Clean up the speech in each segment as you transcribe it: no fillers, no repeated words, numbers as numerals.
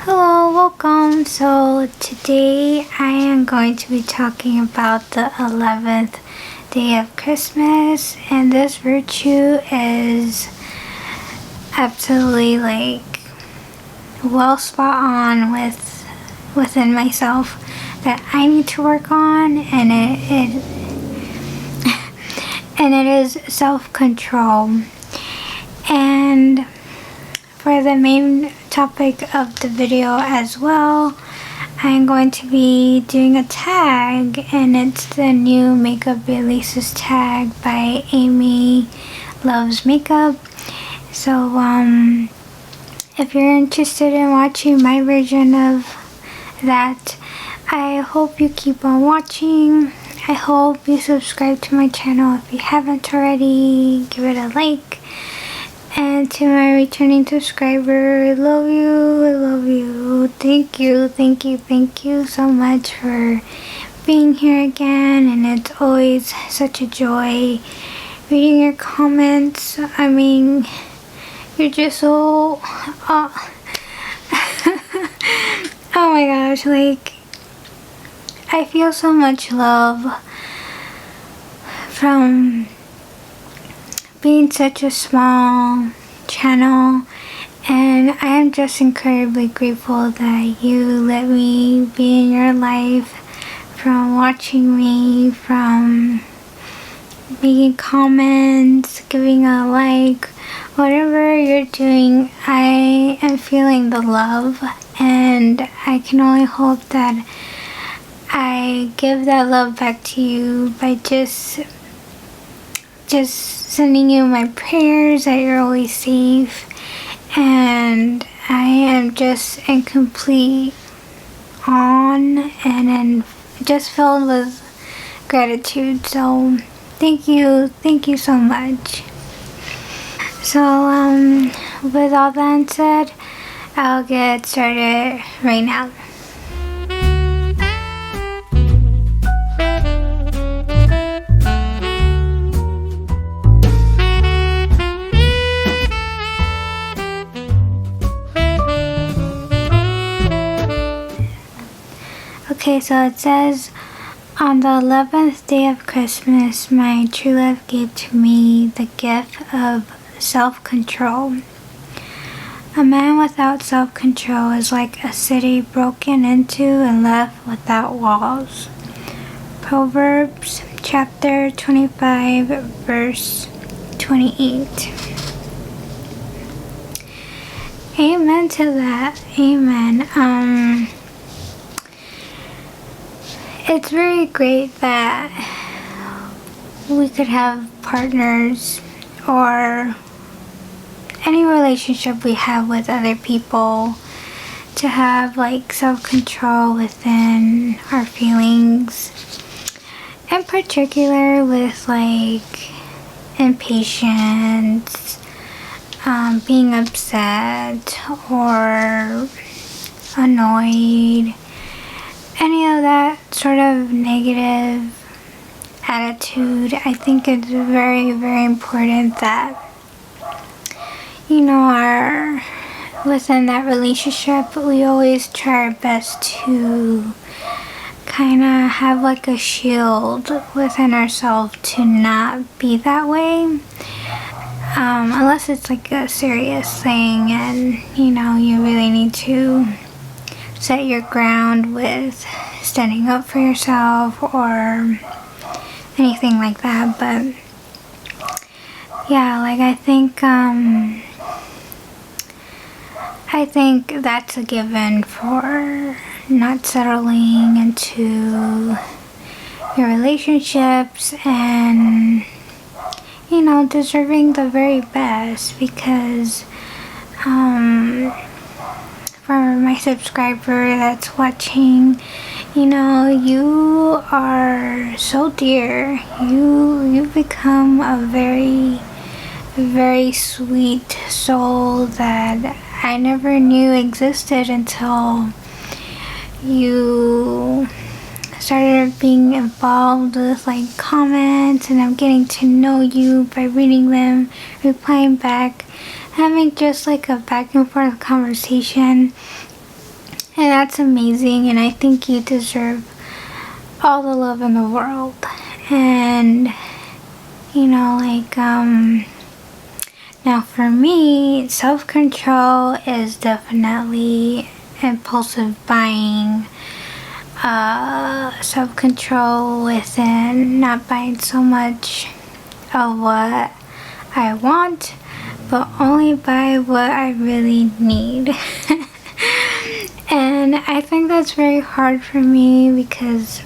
Hello, welcome. So today I am going to be talking about the 11th day of Christmas, and this virtue is absolutely well spot on within myself that I need to work on, and it and it is self-control. And for the main topic of the video as well, I'm going to be doing a tag, and it's the new makeup releases tag by Amy Loves Makeup. So if you're interested in watching my version of that, I hope you keep on watching. I hope you subscribe to my channel if you haven't already. Give it a like. And to my returning subscriber, I love you, I love you. Thank you so much for being here again, and it's always such a joy reading your comments. I mean, you're just so, oh my gosh, I feel so much love from being such a small channel, and I am just incredibly grateful that you let me be in your life, from watching me, from making comments, giving a like, whatever you're doing. I am feeling the love, and I can only hope that I give that love back to you by just sending you my prayers that you're always safe, and I am just in complete awe and just filled with gratitude. So thank you so much. So with all that said, I'll get started right now. Okay, so it says, on the 11th day of Christmas, my true love gave to me the gift of self-control. A man without self-control is like a city broken into and left without walls. Proverbs chapter 25, verse 28. Amen to that. Amen. It's very great that we could have partners, or any relationship we have with other people, to have self-control within our feelings, in particular with impatience, being upset or annoyed, any of that sort of negative attitude. I think it's very, very important that, within that relationship, we always try our best to kind of have a shield within ourselves to not be that way. Unless it's a serious thing, and you really need to set your ground with standing up for yourself or anything like that. But yeah, I think that's a given for not settling into your relationships, and deserving the very best, because for my subscriber that's watching, you are so dear. You've become a very, very sweet soul that I never knew existed until you started being involved with comments, and I'm getting to know you by reading them, replying back, having just a back and forth conversation. And that's amazing, and I think you deserve all the love in the world. And you know, like now for me, self-control is definitely impulsive buying, self-control within not buying so much of what I want, but only buy what I really need. And I think that's very hard for me because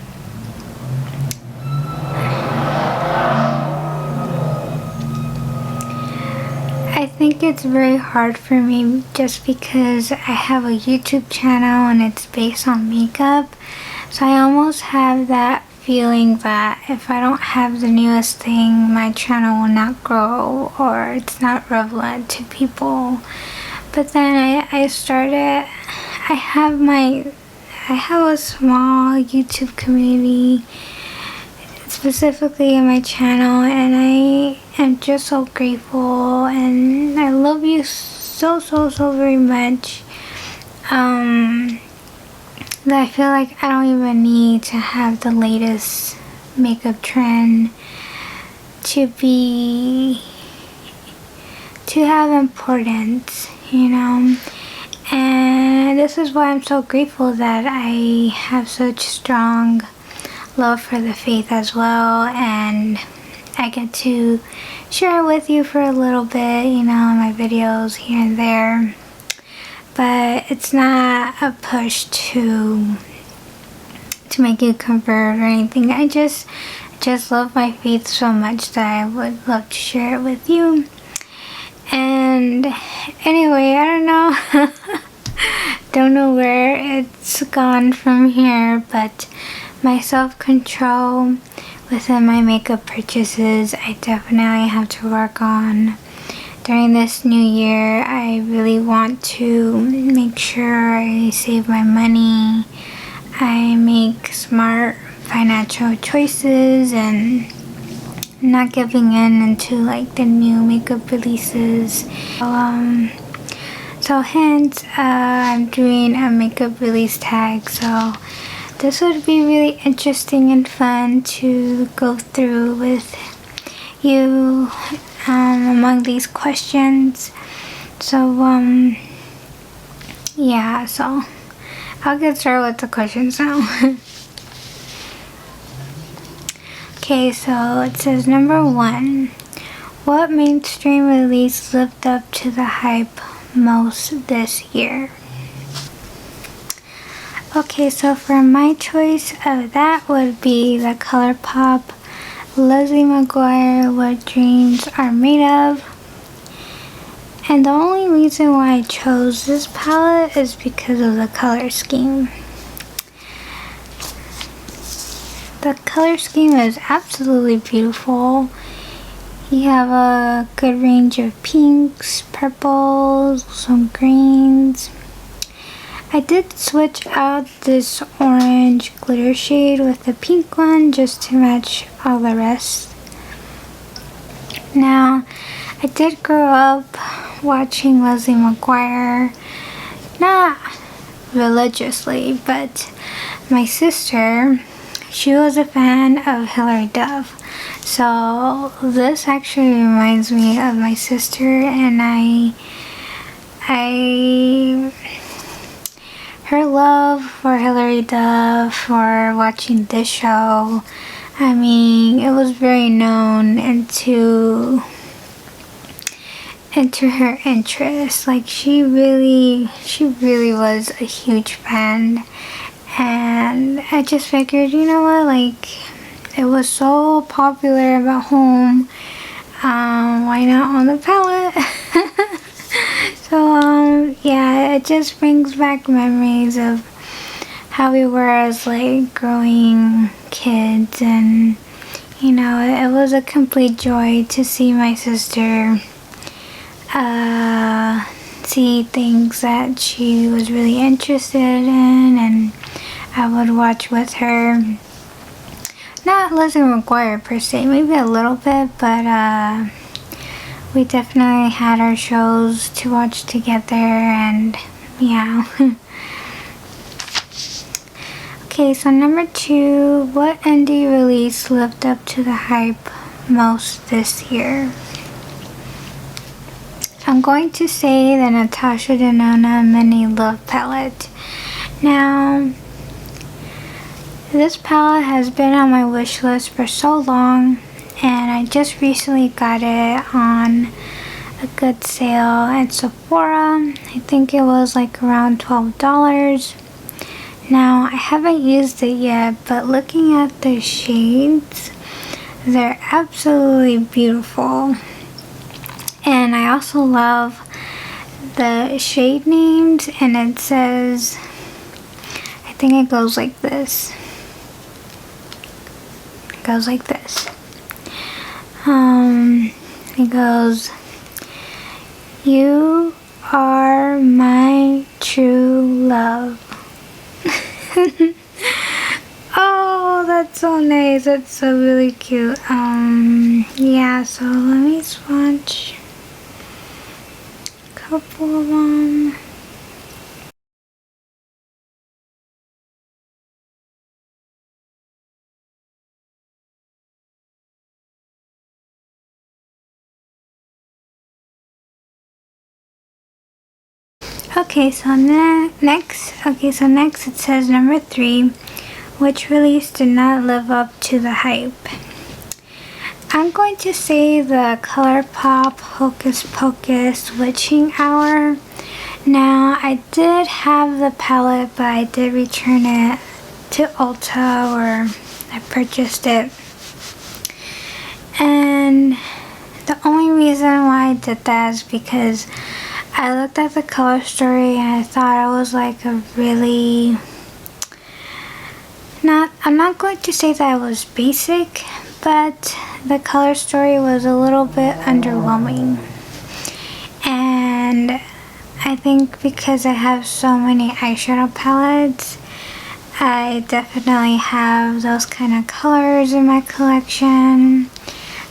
I think it's very hard for me just because I have a YouTube channel and it's based on makeup. So I almost have that feeling that if I don't have the newest thing, my channel will not grow or it's not relevant to people. But then I started, I have a small YouTube community specifically in my channel, and I am just so grateful, and I love you so very much, that I feel like I don't even need to have the latest makeup trend to have importance, you know. And this is why I'm so grateful that I have such strong love for the faith as well, and I get to share it with you for a little bit, you know, in my videos here and there. But it's not a push to make you convert or anything. I just love my faith so much that I would love to share it with you. And anyway, I don't know don't know where it's gone from here, but my self-control within my makeup purchases, I definitely have to work on. During this new year, I really want to make sure I save my money, I make smart financial choices, and not giving in into like the new makeup releases. So hence, I'm doing a makeup release tag, so this would be really interesting and fun to go through with you among these questions. So yeah, so I'll get started with the questions now. Okay, so it says number 1, what mainstream release lived up to the hype most this year? Okay, so for my choice of that would be the ColourPop Lizzie McGuire What Dreams Are Made Of. And the only reason why I chose this palette is because of the color scheme. The color scheme is absolutely beautiful. You have a good range of pinks, purples, some greens. I did switch out this orange glitter shade with the pink one just to match all the rest. Now, I did grow up watching Lizzie McGuire, not religiously, but my sister, she was a fan of Hilary Duff. So this actually reminds me of my sister, and her love for Hilary Duff, for watching this show, I mean, it was very known into her interest. Like she really was a huge fan. And I just figured, you know what, like, it was so popular at home, why not on the palette? So, yeah, it just brings back memories of how we were as, like, growing kids, and, you know, it was a complete joy to see my sister, see things that she was really interested in, and I would watch with her. Not Lizzie McGuire per se, maybe a little bit, but we definitely had our shows to watch together, and yeah. Okay, so number 2, what indie release lived up to the hype most this year? I'm going to say the Natasha Denona Mini Love Palette. Now, this palette has been on my wish list for so long, and I just recently got it on a good sale at Sephora. I think it was like around $12. Now, I haven't used it yet, but looking at the shades, they're absolutely beautiful. And I also love the shade names, and it says, I think it goes like this. It goes like this. It goes, "You are my true love." Oh, that's so nice. That's so really cute. Yeah, so let me swatch a couple of them. Okay, so next it says number 3, which release did not live up to the hype. I'm going to say the ColourPop Hocus Pocus Witching Hour. Now, I did have the palette, but I did return it to Ulta, where I purchased it. And the only reason why I did that is because I looked at the color story and I thought it was like a really, I'm not going to say that it was basic, but the color story was a little bit underwhelming. And I think because I have so many eyeshadow palettes, I definitely have those kind of colors in my collection.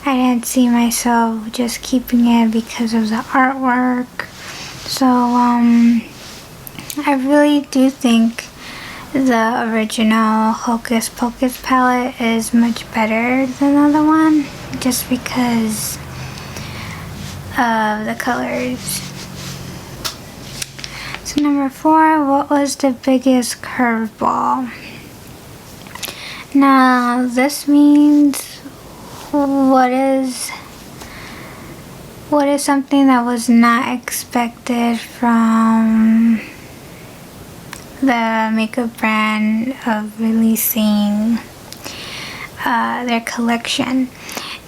I didn't see myself just keeping it because of the artwork. So, I really do think the original Hocus Pocus palette is much better than the other one, just because of the colors. So number 4, what was the biggest curveball? Now, this means what is something that was not expected from the makeup brand of releasing their collection.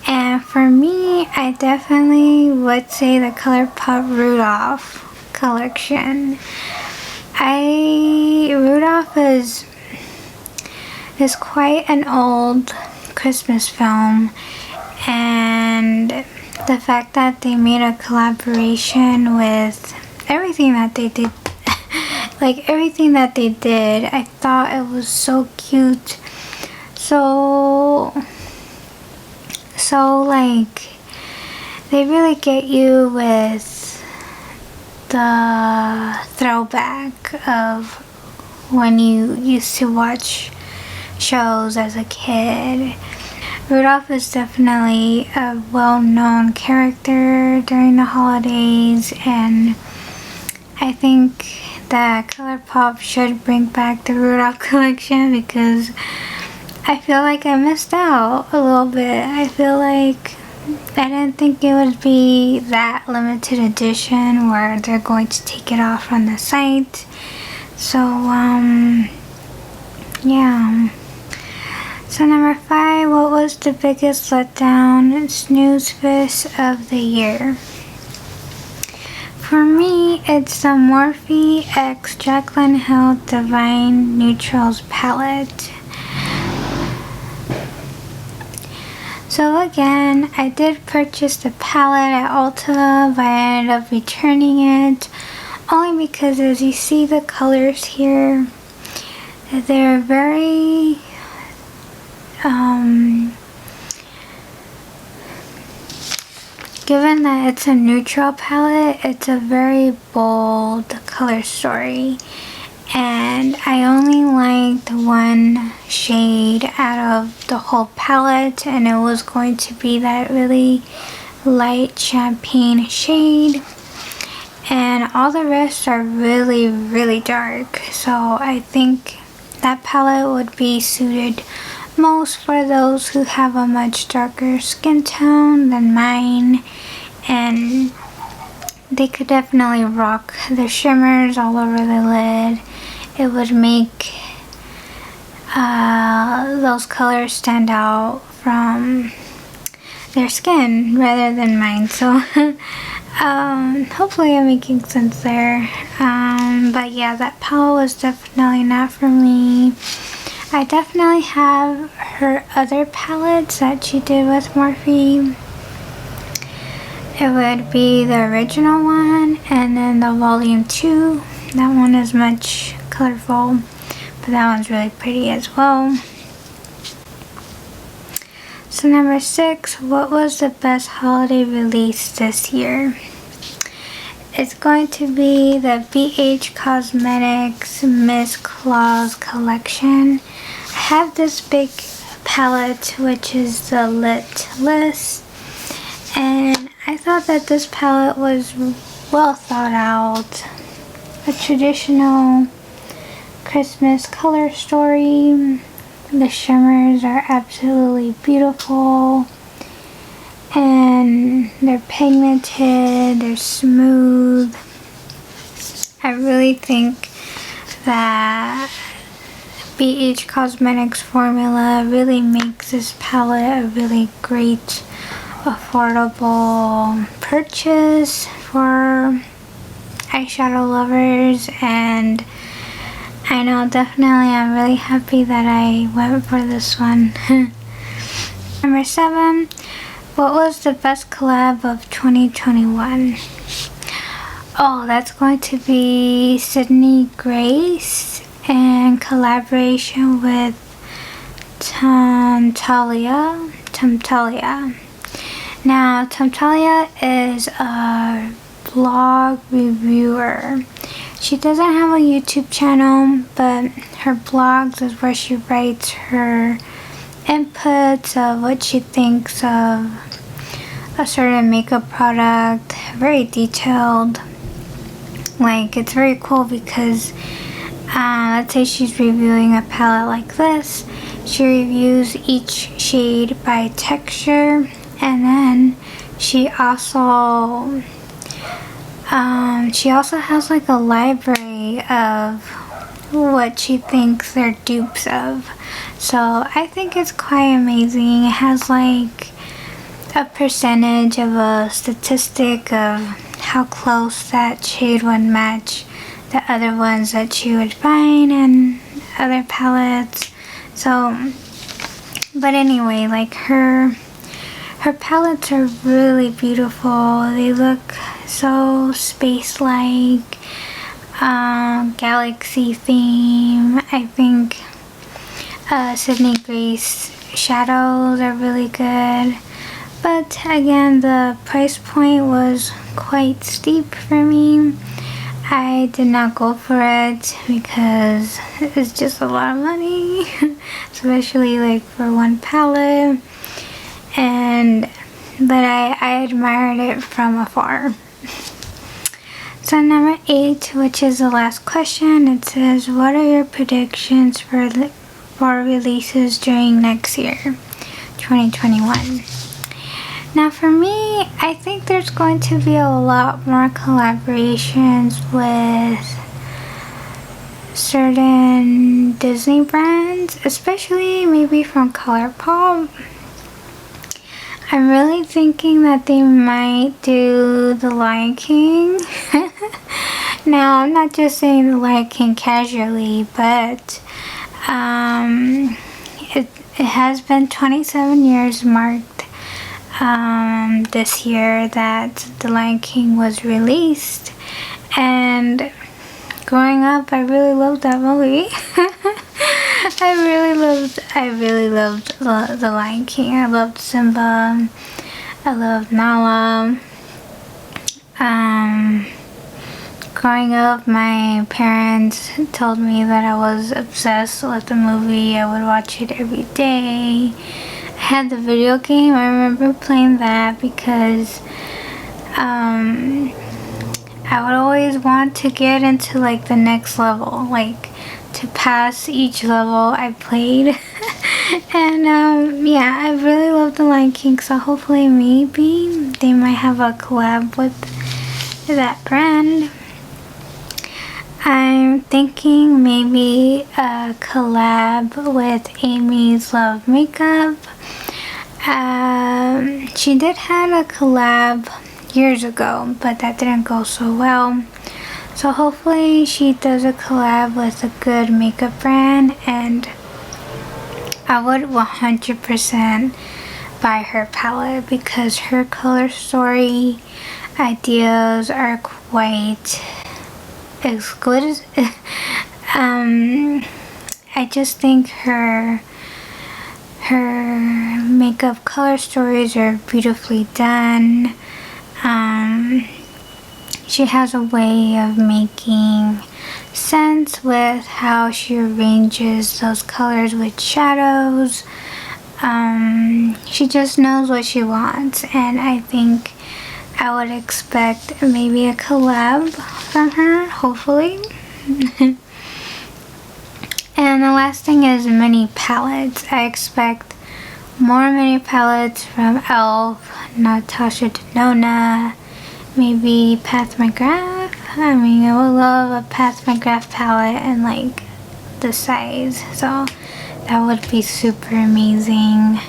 And for me, I definitely would say the ColourPop Rudolph collection. Rudolph is quite an old Christmas film, and the fact that they made a collaboration with everything that they did, like everything that they did, I thought it was so cute. So like, they really get you with the throwback of when you used to watch shows as a kid. Rudolph is definitely a well-known character during the holidays, and I think that ColourPop should bring back the Rudolph collection because I feel like I missed out a little bit. I feel like I didn't think it would be that limited edition where they're going to take it off from the site. So, yeah. So number 5, what was the biggest letdown snoozefest of the year? For me, it's the Morphe x Jaclyn Hill Divine Neutrals palette. So again, I did purchase the palette at Ulta, but I ended up returning it only because, as you see the colors here, they're very given that it's a neutral palette, it's a very bold color story, and I only liked one shade out of the whole palette, and it was going to be that really light champagne shade, and all the rest are really dark. So I think that palette would be suited most for those who have a much darker skin tone than mine, and they could definitely rock the shimmers all over the lid. It would make those colors stand out from their skin rather than mine. So hopefully I'm making sense there. But yeah, that palette was definitely not for me. I definitely have her other palettes that she did with Morphe. It would be the original one and then the volume 2. That one is much colorful, but that one's really pretty as well. So number 6, what was the best holiday release this year? It's going to be the BH Cosmetics Miss Claus collection. I have this big palette, which is the Lit List, and I thought that this palette was well thought out. A traditional Christmas color story. The shimmers are absolutely beautiful, and they're pigmented, they're smooth. I really think that BH Cosmetics formula really makes this palette a really great affordable purchase for eyeshadow lovers, and I know definitely I'm really happy that I went for this one. Number 7, what was the best collab of 2021? Oh, that's going to be Sydney Grace in collaboration with Tamtalia. Now, Tamtalia is a vlog reviewer. She doesn't have a YouTube channel, but her blogs is where she writes her inputs of what she thinks of a certain makeup product. Very detailed. Like, it's very cool because let's say she's reviewing a palette like this. She reviews each shade by texture, and then she also has like a library of what she thinks they're dupes of. So I think it's quite amazing. It has like a percentage of a statistic of how close that shade would match the other ones that she would find in other palettes. So, but anyway, like her palettes are really beautiful. They look so space-like, galaxy theme. I think Sydney Grace shadows are really good. But again, the price point was quite steep for me. I did not go for it because it's just a lot of money, especially like for one palette. But I admired it from afar. So number 8, which is the last question, it says, what are your predictions for releases during next year, 2021? Now for me, I think there's going to be a lot more collaborations with certain Disney brands, especially maybe from ColourPop. I'm really thinking that they might do The Lion King. Now, I'm not just saying The Lion King casually, but it has been 27 years marked this year that The Lion King was released, and growing up I really loved that movie. I really loved the Lion King. I loved Simba, I loved Nala, growing up, my parents told me that I was obsessed with the movie. I would watch it every day. I had the video game. I remember playing that because I would always want to get into like the next level, like to pass each level I played. And yeah, I really love the Lion King, so hopefully maybe they might have a collab with that brand. I'm thinking maybe a collab with Amy's Love Makeup. She did have a collab years ago, but that didn't go so well. So hopefully she does a collab with a good makeup brand, and I would 100% buy her palette because her color story ideas are quite exquisite. I just think her makeup color stories are beautifully done. She has a way of making sense with how she arranges those colors with shadows. She just knows what she wants, and I think I would expect maybe a collab from her, hopefully. And the last thing is mini palettes. I expect more mini palettes from e.l.f., Natasha Denona, maybe Pat McGrath. I mean, I would love a Pat McGrath palette and like the size, so that would be super amazing.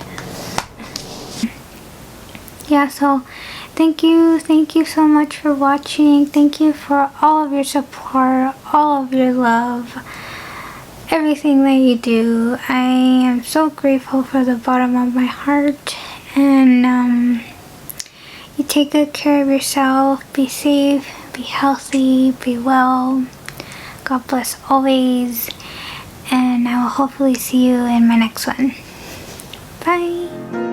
Yeah, so thank you so much for watching. Thank you for all of your support, all of your love, everything that you do. I am so grateful from the bottom of my heart. And you take good care of yourself. Be safe, be healthy, be well. God bless always. And I will hopefully see you in my next one. Bye.